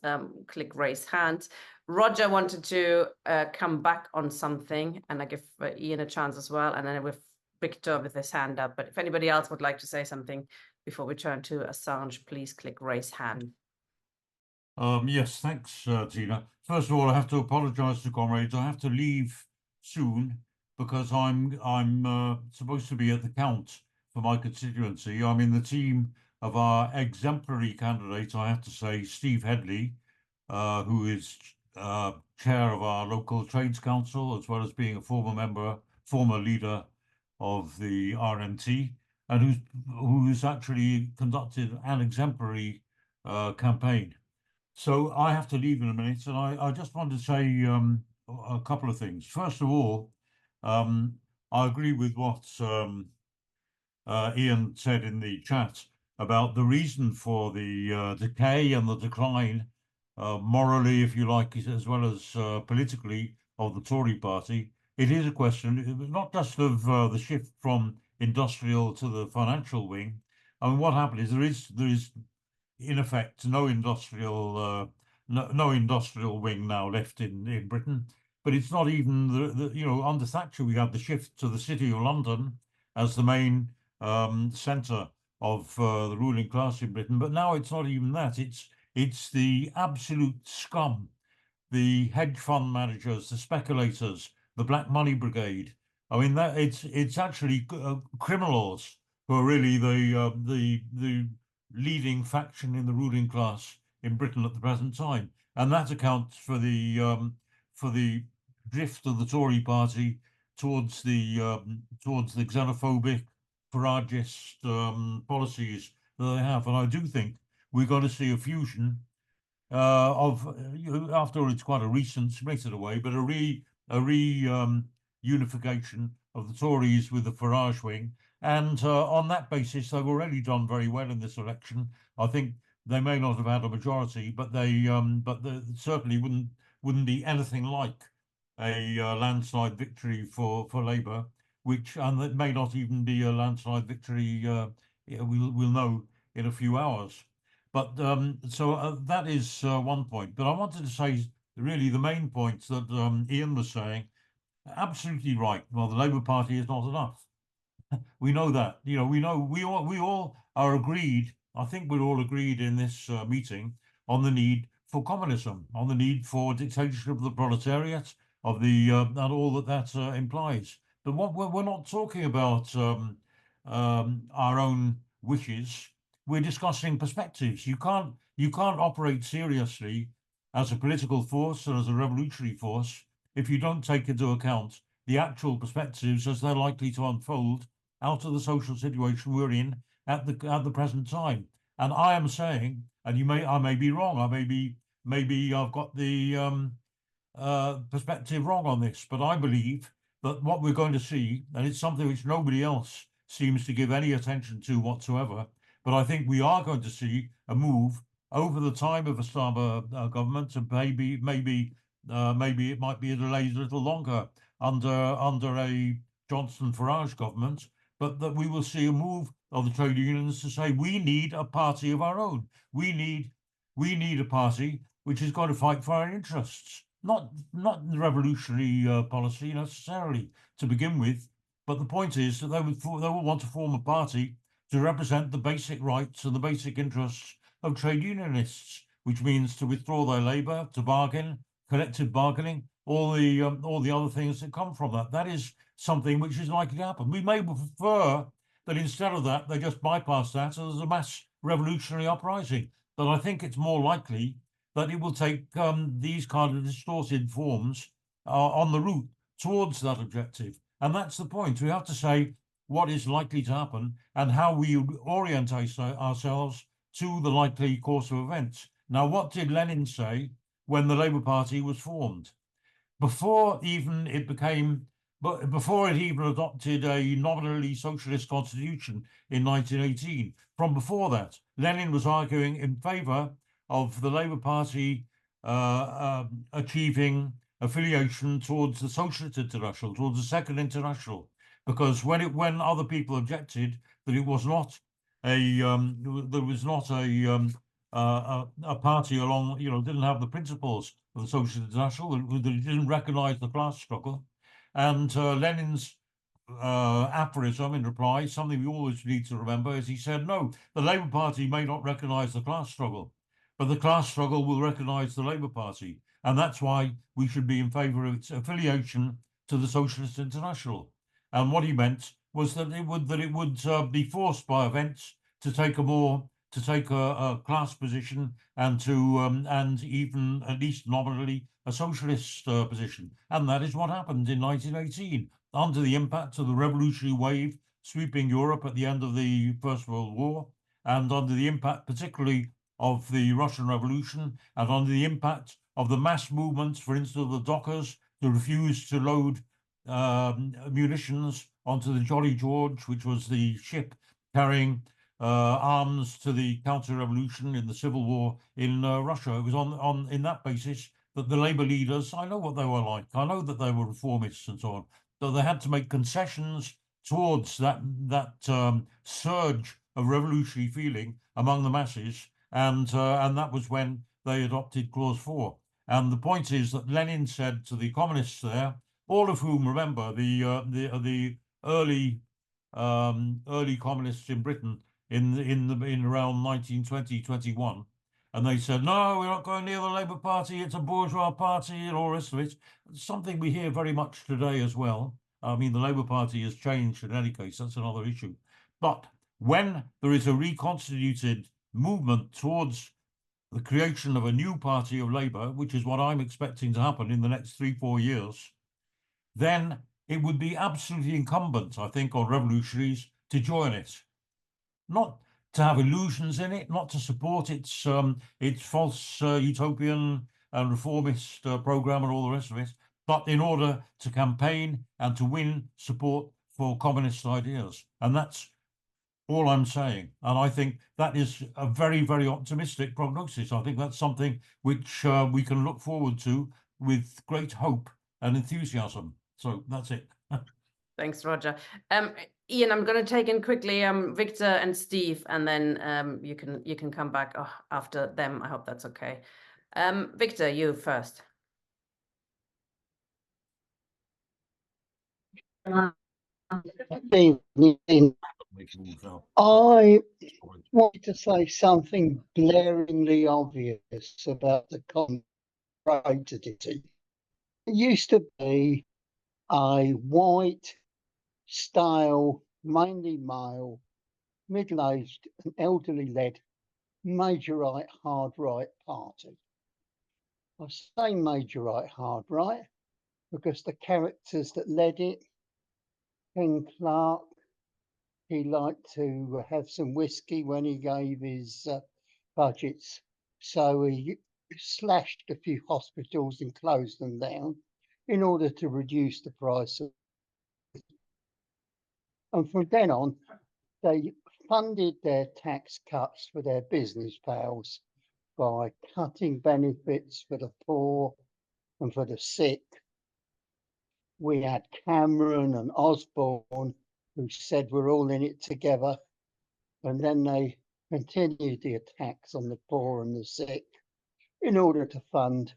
click raise hand. Roger wanted to come back on something, and I give Ian a chance as well, and then with Victor with his hand up. But if anybody else would like to say something before we turn to Assange, please click raise hand. Yes, thanks, Tina. First of all, I have to apologise to comrades. I have to leave soon because I'm supposed to be at the count for my constituency. I'm in the team of our exemplary candidate, I have to say, Steve Headley, who is chair of our local trades council, as well as being a former leader of the RNT, and who's actually conducted an exemplary campaign. So I have to leave in a minute, and I just want to say a couple of things. First of all, I agree with what Ian said in the chat about the reason for the decay and the decline, morally, if you like, as well as politically, of the Tory party. It is a question not just of the shift from industrial to the financial wing. I mean, what happened is there is in effect no industrial wing now left in Britain. But it's not even you know, under Thatcher we had the shift to the City of London as the main centre of the ruling class in Britain, but now it's not even that. It's the absolute scum, the hedge fund managers, the speculators, the black money brigade. I mean, that it's actually criminals who are really the leading faction in the ruling class in Britain at the present time, and that accounts for the drift of the Tory party towards the xenophobic, Faragist policies that they have. And I do think we're going to see a fusion after all, it's quite a recent spirited away, but a unification of the Tories with the Farage wing. And on that basis, they've already done very well in this election. I think they may not have had a majority, but they certainly wouldn't be anything like a landslide victory for Labour, and it may not even be a landslide victory. We'll know in a few hours. But that is one point. But I wanted to say really the main points that Ian was saying. Absolutely right. Well, the Labour Party is not enough. We know that. We all are agreed. I think we're all agreed in this meeting on the need for communism, on the need for dictatorship of the proletariat, of the and all that implies. But what we're not talking about our own wishes. We're discussing perspectives. You can't operate seriously as a political force and as a revolutionary force if you don't take into account the actual perspectives as they're likely to unfold out of the social situation we're in at the present time. And I am saying, and I may be wrong. Maybe I've got the perspective wrong on this, but I believe that what we're going to see, and it's something which nobody else seems to give any attention to whatsoever, but I think we are going to see a move over the time of a Starmer government, and maybe it might be delayed a little longer under a Johnson Farage government, but that we will see a move of the trade unions to say we need a party of our own. We need a party which is going to fight for our interests, not the revolutionary policy necessarily to begin with. But the point is that they will want to form a party to represent the basic rights and the basic interests of trade unionists, which means to withdraw their labour, to bargain, collective bargaining, all the other things that come from that. That is something which is likely to happen. We may prefer that instead of that, they just bypass that and there's a mass revolutionary uprising. But I think it's more likely that it will take these kind of distorted forms on the route towards that objective. And that's the point. We have to say what is likely to happen and how we orient ourselves to the likely course of events. Now, what did Lenin say when the Labour Party was formed? Before it even adopted a nominally socialist constitution in 1918, from before that, Lenin was arguing in favour of the Labour Party achieving affiliation towards the Socialist International, towards the Second International, because when other people objected that it was not a party along, didn't have the principles of the Socialist International, that it didn't recognise the class struggle, and Lenin's aphorism in reply, something we always need to remember, is he said, no, the Labour Party may not recognise the class struggle, but the class struggle will recognise the Labour Party. And that's why we should be in favour of its affiliation to the Socialist International. And what he meant was that it would be forced by events to take a class position and and even at least nominally a socialist position. And that is what happened in 1918 under the impact of the revolutionary wave sweeping Europe at the end of the First World War, and under the impact particularly of the Russian Revolution, and under the impact of the mass movements, for instance, of the dockers to refuse to load munitions onto the Jolly George, which was the ship carrying arms to the counter-revolution in the civil war in Russia. It was on in that basis that the Labour leaders, I know what they were like, I know that they were reformists and so on, but they had to make concessions towards that surge of revolutionary feeling among the masses, and that was when they adopted Clause 4. And the point is that Lenin said to the communists there, all of whom remember the early communists in Britain in around 1920-21, and they said, no, we're not going near the Labour Party, it's a bourgeois party and all the rest of it. Something we hear very much today as well. I mean, the Labour Party has changed in any case, that's another issue. But when there is a reconstituted movement towards the creation of a new party of Labour, which is what I'm expecting to happen in the next 3-4 years, then it would be absolutely incumbent, I think, on revolutionaries to join it. Not to have illusions in it, not to support its false utopian and reformist program and all the rest of it, but in order to campaign and to win support for communist ideas. And that's all I'm saying. And I think that is a very, very optimistic prognosis. I think that's something which we can look forward to with great hope and enthusiasm. So that's it. Thanks, Roger. Ian, I'm going to take in quickly Victor and Steve, and then you can come back after them. I hope that's okay. Victor, you first. I wanted to say something blaringly obvious about the contradictory. It used to be a white, stale, mainly male, middle-aged and elderly-led major right, hard right party. I say major right, hard right because the characters that led it, Ken Clark, he liked to have some whiskey when he gave his budgets. So he slashed a few hospitals and closed them down in order to reduce the price. And from then on, they funded their tax cuts for their business pals by cutting benefits for the poor and for the sick. We had Cameron and Osborne who said we're all in it together. And then they continued the attacks on the poor and the sick in order to fund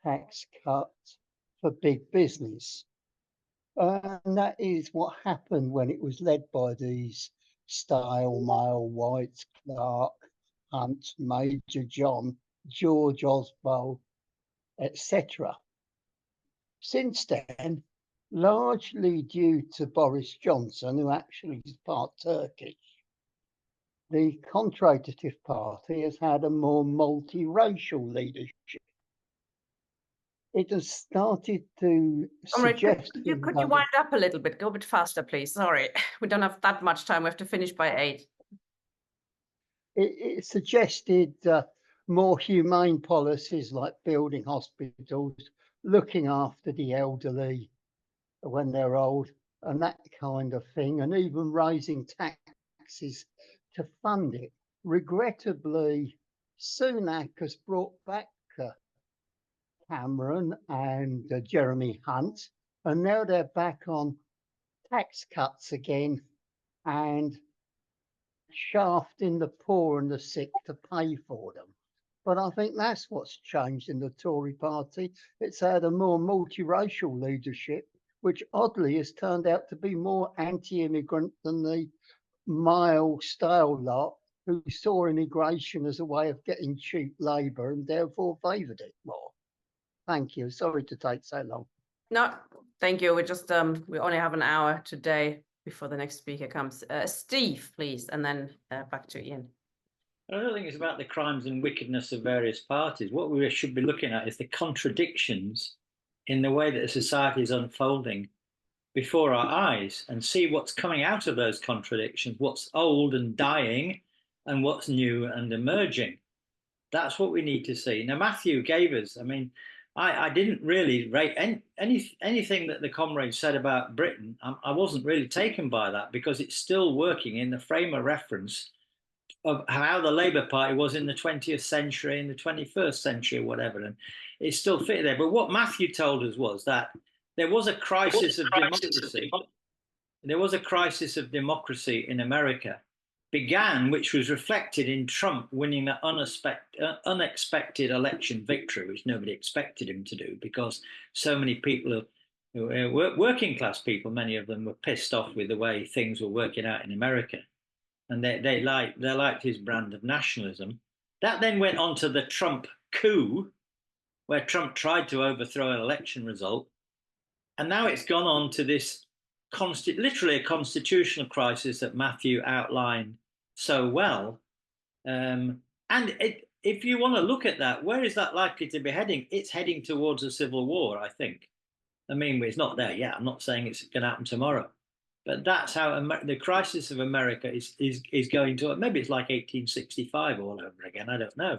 tax cuts for big business. And that is what happened when it was led by these style male whites, Clark, Hunt, Major John, George Osborne, etc. Since then, largely due to Boris Johnson, who actually is part Turkish, the Contraditive Party has had a more multiracial leadership. It has started to suggest... Could you wind up a little bit? Go a bit faster, please. Sorry, we don't have that much time. We have to finish by 8. It suggested more humane policies like building hospitals, looking after the elderly when they're old, and that kind of thing, and even raising taxes to fund it. Regrettably, Sunak has brought back Cameron and Jeremy Hunt, and now they're back on tax cuts again and shafting the poor and the sick to pay for them. But I think that's what's changed in the Tory party. It's had a more multiracial leadership, which oddly has turned out to be more anti-immigrant than the male style lot who saw immigration as a way of getting cheap labour and therefore favoured it more. Thank you. Sorry to take so long. No, thank you. We just we only have an hour today before the next speaker comes. Steve, please, and then back to Ian. I don't think it's about the crimes and wickedness of various parties. What we should be looking at is the contradictions in the way that a society is unfolding before our eyes and see what's coming out of those contradictions, what's old and dying and what's new and emerging. That's what we need to see. Now, Matthew gave us, I mean, I didn't really rate anything that the comrade said about Britain. I wasn't really taken by that because it's still working in the frame of reference of how the Labour Party was in the 20th century, in the 21st century, or whatever, and it's still fit there. But what Matthew told us was that there was a crisis of democracy. There was a crisis of democracy in America, which was reflected in Trump winning that unexpected election victory, which nobody expected him to do, because so many people, working class people, many of them were pissed off with the way things were working out in America. And they liked his brand of nationalism. That then went on to the Trump coup, where Trump tried to overthrow an election result. And now it's gone on to this literally a constitutional crisis that Matthew outlined so well. And if you want to look at that, where is that likely to be heading? It's heading towards a civil war, I think. I mean, it's not there yet. I'm not saying it's going to happen tomorrow, but that's how the crisis of America is going to. Maybe it's like 1865 all over again. I don't know.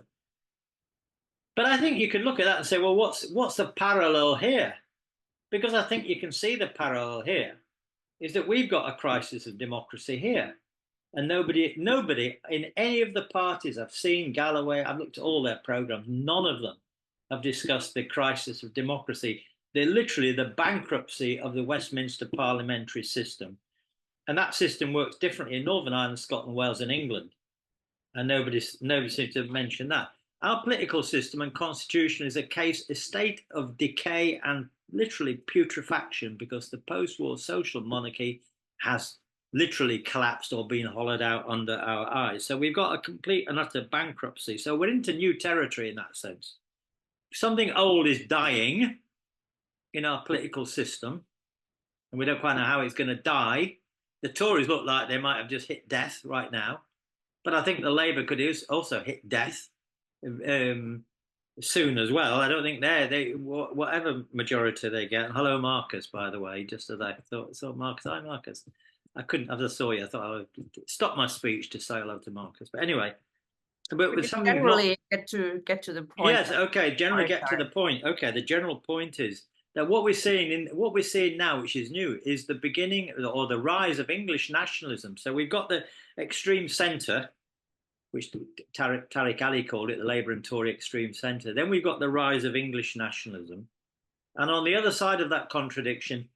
But I think you can look at that and say, well, what's the parallel here? Because I think you can see the parallel here is that we've got a crisis of democracy here. And nobody in any of the parties I've seen, Galloway, I've looked at all their programs, none of them have discussed the crisis of democracy. They're literally the bankruptcy of the Westminster parliamentary system. And that system works differently in Northern Ireland, Scotland, Wales, and England. And nobody seems to have mentioned that. Our political system and constitution is a state of decay and literally putrefaction, because the post-war social monarchy has literally collapsed or been hollowed out under our eyes. So we've got a complete and utter bankruptcy. So we're into new territory in that sense. Something old is dying in our political system, and we don't quite know how it's going to die. The Tories look like they might have just hit death right now, but I think the Labour could also hit death soon as well. I don't think they whatever majority they get. And hello, Marcus, by the way, just as I thought. So Marcus, hi Marcus. I couldn't. As I saw you, I thought I would stop my speech to say hello to Marcus. But anyway, but with something generally get to the point. Yes. Okay. Generally get to the point. Okay. The general point is that what we're seeing now, which is new, is the beginning or the rise of English nationalism. So we've got the extreme centre, which Tariq Ali called it, the Labour and Tory extreme centre. Then we've got the rise of English nationalism. And on the other side of that contradiction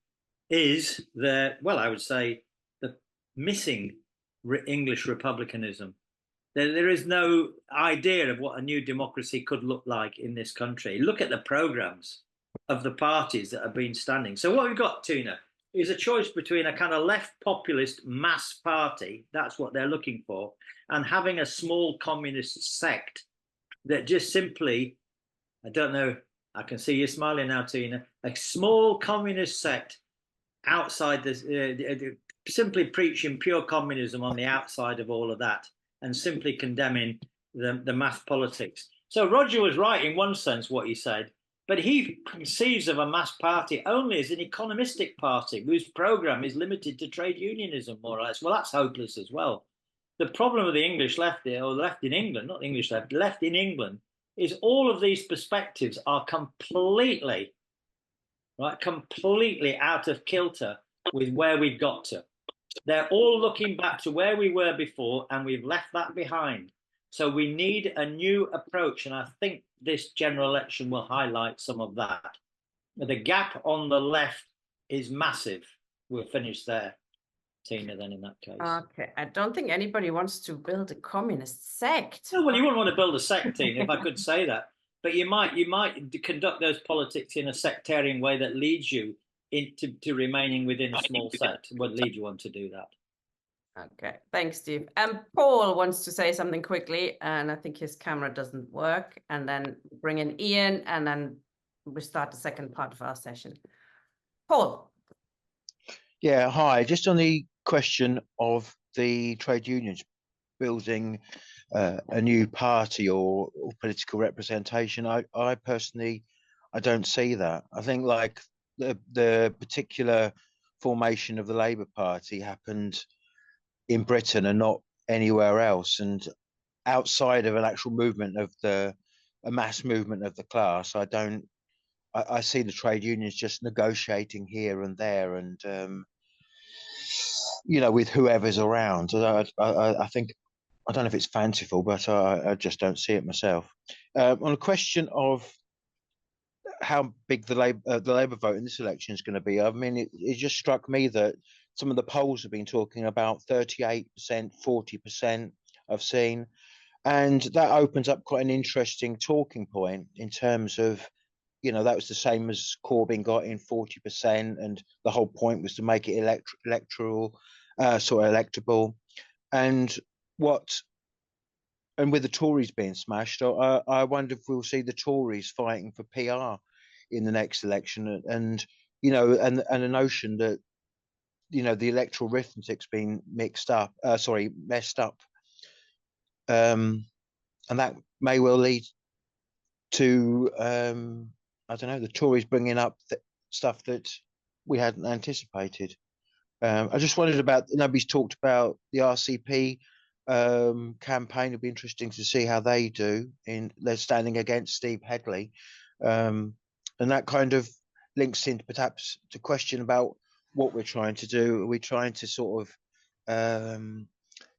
is I would say, the missing English republicanism. There is no idea of what a new democracy could look like in this country. Look at the programmes of the parties that have been standing. So what we've got, Tina, is a choice between a kind of left populist mass party, that's what they're looking for, and having a small communist sect that just simply, I don't know, I can see you smiling now, Tina, a small communist sect outside this, simply preaching pure communism on the outside of all of that and simply condemning the mass politics. So Roger was right in one sense, what he said, but he conceives of a mass party only as an economistic party whose programme is limited to trade unionism, more or less. Well, that's hopeless as well. The problem with the English left there, or left in England, not the English left, left in England, is all of these perspectives are completely out of kilter with where we've got to. They're all looking back to where we were before, and we've left that behind. So we need a new approach, and I think this general election will highlight some of that. The gap on the left is massive. We'll finish there, Tina, then in that case. Okay, I don't think anybody wants to build a communist sect. No, well, you wouldn't want to build a sect, Tina, if I could say that. But you might conduct those politics in a sectarian way that leads you into remaining within a small sect. Would lead you on to do that. Okay, thanks, Steve. Paul wants to say something quickly, and I think his camera doesn't work. And then bring in Ian, and then we start the second part of our session. Paul. Yeah, hi. Just on the question of the trade unions building a new party or political representation, I personally, I don't see that. I think like the particular formation of the Labour Party happened in Britain and not anywhere else, and outside of an actual movement of a mass movement of the class, I see the trade unions just negotiating here and there, and with whoever's around. I think, I don't know if it's fanciful, but I just don't see it myself. On a question of how big the Labour vote in this election is going to be, I mean, it just struck me that some of the polls have been talking about 38%, 40% I've seen. And that opens up quite an interesting talking point in terms of, that was the same as Corbyn got in 40%. And the whole point was to make it electable. And with the Tories being smashed, I wonder if we'll see the Tories fighting for PR in the next election. And a notion that, the electoral arithmetic's been messed up. and that may well lead to I don't know, the Tories bringing up stuff that we hadn't anticipated. I just wondered about, nobody's talked about the RCP campaign. It'd be interesting to see how they do they're standing against Steve Headley. And that kind of links into perhaps the question about what we're trying to do. Are we trying to sort of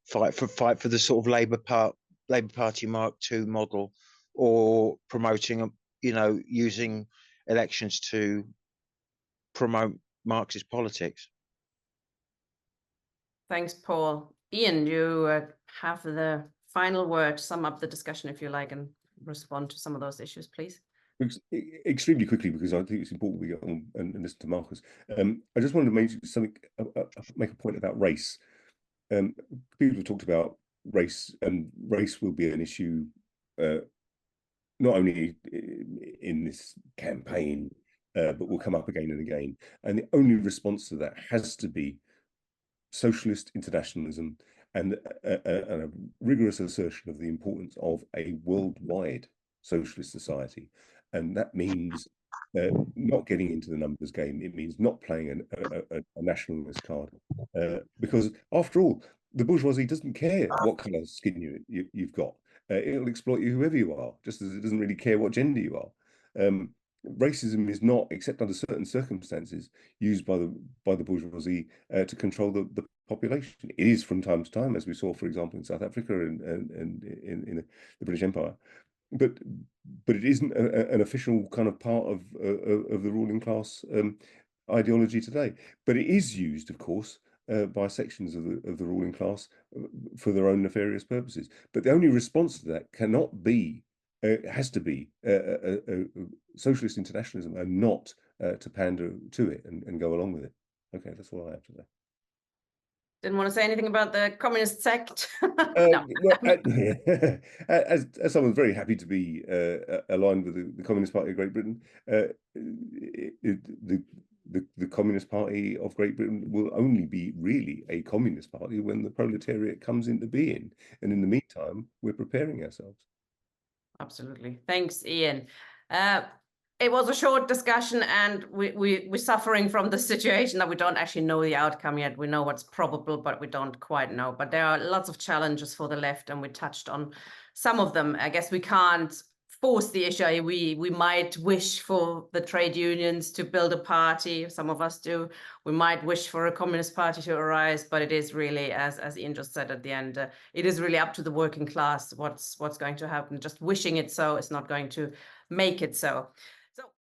fight for the sort of Labour Party Mark II model, or promoting, using elections to promote Marxist politics? Thanks, Paul. Ian, you have the final word. Sum up the discussion if you like and respond to some of those issues, please. Extremely quickly, because I think it's important we get on and listen to Marcus. I just wanted to make something, make a point about race. People have talked about race, and race will be an issue not only in this campaign, but will come up again and again. And the only response to that has to be socialist internationalism and a rigorous assertion of the importance of a worldwide socialist society. And that means not getting into the numbers game. It means not playing a nationalist card, because after all, the bourgeoisie doesn't care what kind of skin you've got. It'll exploit you whoever you are, just as it doesn't really care what gender you are. Racism is not, except under certain circumstances, used by the bourgeoisie to control the population. It is from time to time, as we saw, for example, in South Africa and in the British Empire. But it isn't an official kind of part of the ruling class ideology today. But it is used, of course, by sections of the ruling class for their own nefarious purposes. But the only response to that cannot be, has to be socialist internationalism, and not to pander to it and go along with it. Okay, that's all I have to say. Didn't want to say anything about the communist sect. No. Well, as someone very happy to be aligned with the Communist Party of Great Britain, the Communist Party of Great Britain will only be really a communist party when the proletariat comes into being. And in the meantime, we're preparing ourselves. Absolutely. Thanks, Ian. It was a short discussion, and we're suffering from the situation that we don't actually know the outcome yet. We know what's probable, but we don't quite know. But there are lots of challenges for the left, and we touched on some of them. I guess we can't force the issue. We might wish for the trade unions to build a party. Some of us do. We might wish for a communist party to arise, but it is really, as Ian just said at the end, it is really up to the working class what's going to happen. Just wishing it so is not going to make it so.